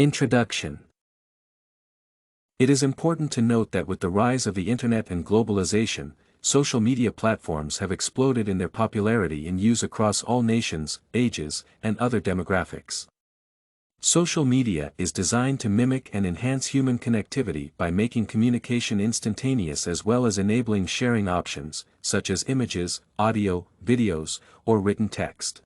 Introduction. It is important to note that with the rise of the Internet and globalization, social media platforms have exploded in their popularity and use across all nations, ages, and other demographics. Social media is designed to mimic and enhance human connectivity by making communication instantaneous as well as enabling sharing options, such as images, audio, videos, or written text.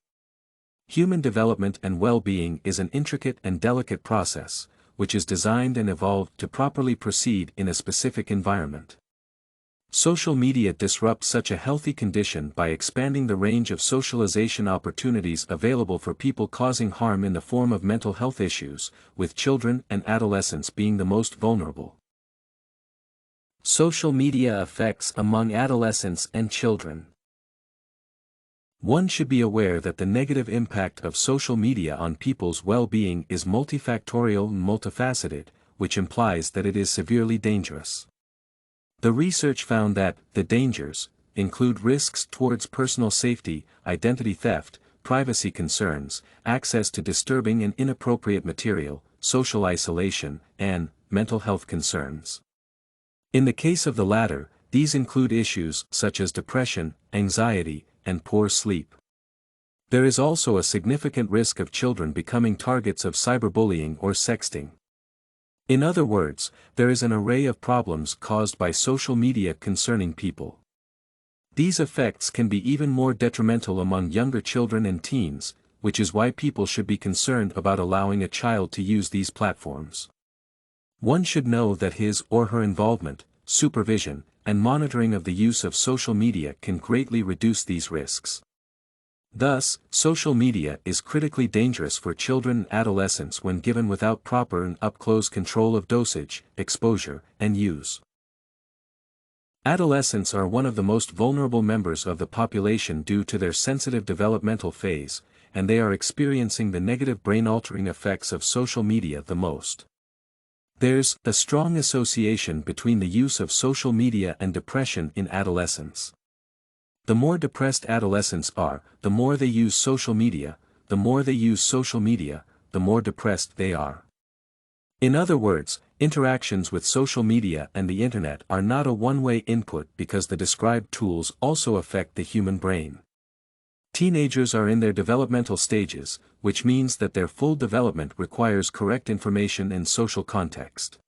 Human development and well-being is an intricate and delicate process, which is designed and evolved to properly proceed in a specific environment. Social media disrupts such a healthy condition by expanding the range of socialization opportunities available for people, causing harm in the form of mental health issues, with children and adolescents being the most vulnerable. Social media effects among adolescents and children. One should be aware that the negative impact of social media on people's well-being is multifactorial and multifaceted, which implies that it is severely dangerous. The research found that the dangers include risks towards personal safety, identity theft, privacy concerns, access to disturbing and inappropriate material, social isolation, and mental health concerns. In the case of the latter, these include issues such as depression, anxiety, and poor sleep. There is also a significant risk of children becoming targets of cyberbullying or sexting. In other words, there is an array of problems caused by social media concerning people. These effects can be even more detrimental among younger children and teens, which is why people should be concerned about allowing a child to use these platforms. One should know that his or her involvement, supervision, and monitoring of the use of social media can greatly reduce these risks. Thus, social media is critically dangerous for children and adolescents when given without proper and up-close control of dosage, exposure, and use. Adolescents are one of the most vulnerable members of the population due to their sensitive developmental phase, and they are experiencing the negative brain-altering effects of social media the most. There's a strong association between the use of social media and depression in adolescence. The more depressed adolescents are, the more they use social media, the more they use social media, the more depressed they are. In other words, interactions with social media and the Internet are not a one-way input because the described tools also affect the human brain. Teenagers are in their developmental stages, which means that their full development requires correct information and social context.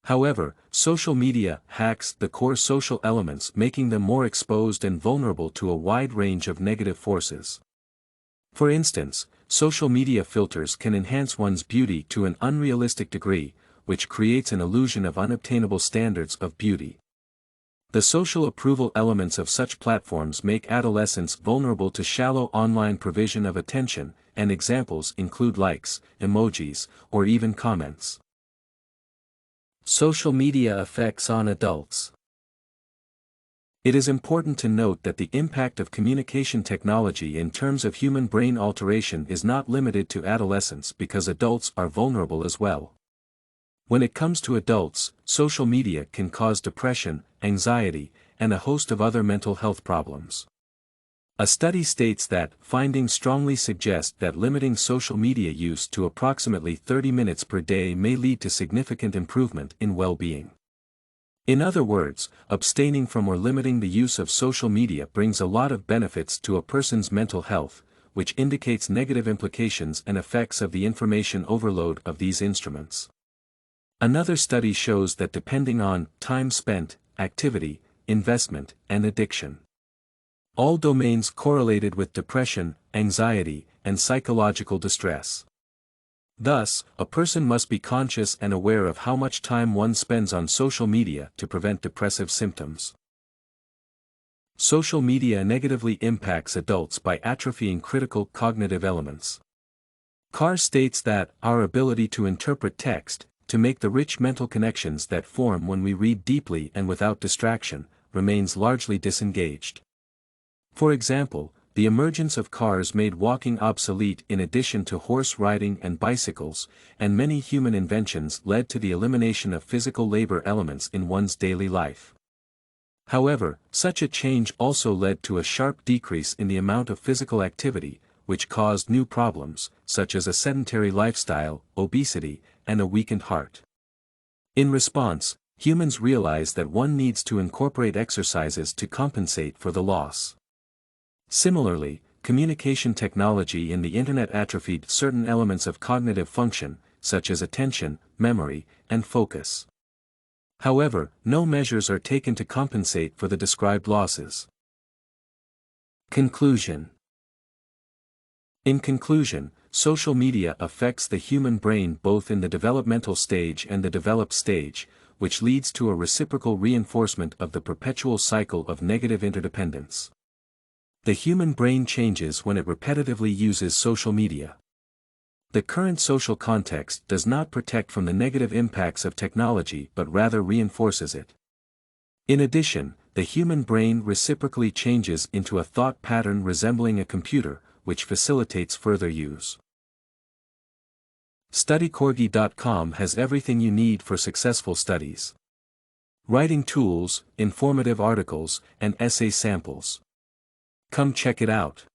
However, social media hacks the core social elements, making them more exposed and vulnerable to a wide range of negative forces. For instance, social media filters can enhance one's beauty to an unrealistic degree, which creates an illusion of unobtainable standards of beauty. The social approval elements of such platforms make adolescents vulnerable to shallow online provision of attention, and examples include likes, emojis, or even comments. Social media effects on adults. It is important to note that the impact of communication technology in terms of human brain alteration is not limited to adolescents because adults are vulnerable as well. When it comes to adults, social media can cause depression, anxiety, and a host of other mental health problems. A study states that findings strongly suggest that limiting social media use to approximately 30 minutes per day may lead to significant improvement in well-being. In other words, abstaining from or limiting the use of social media brings a lot of benefits to a person's mental health, which indicates negative implications and effects of the information overload of these instruments. Another study shows that depending on time spent, activity, investment, and addiction, all domains correlated with depression, anxiety, and psychological distress. Thus, a person must be conscious and aware of how much time one spends on social media to prevent depressive symptoms. Social media negatively impacts adults by atrophying critical cognitive elements. Carr states that our ability to interpret text, to make the rich mental connections that form when we read deeply and without distraction, remains largely disengaged. For example, the emergence of cars made walking obsolete in addition to horse riding and bicycles, and many human inventions led to the elimination of physical labor elements in one's daily life. However, such a change also led to a sharp decrease in the amount of physical activity, which caused new problems, such as a sedentary lifestyle, obesity, and a weakened heart. In response, humans realized that one needs to incorporate exercises to compensate for the loss. Similarly, communication technology in the Internet atrophied certain elements of cognitive function, such as attention, memory, and focus. However, no measures are taken to compensate for the described losses. Conclusion. In conclusion, social media affects the human brain both in the developmental stage and the developed stage, which leads to a reciprocal reinforcement of the perpetual cycle of negative interdependence. The human brain changes when it repetitively uses social media. The current social context does not protect from the negative impacts of technology but rather reinforces it. In addition, the human brain reciprocally changes into a thought pattern resembling a computer, which facilitates further use. StudyCorgi.com has everything you need for successful studies. Writing tools, informative articles, and essay samples. Come check it out.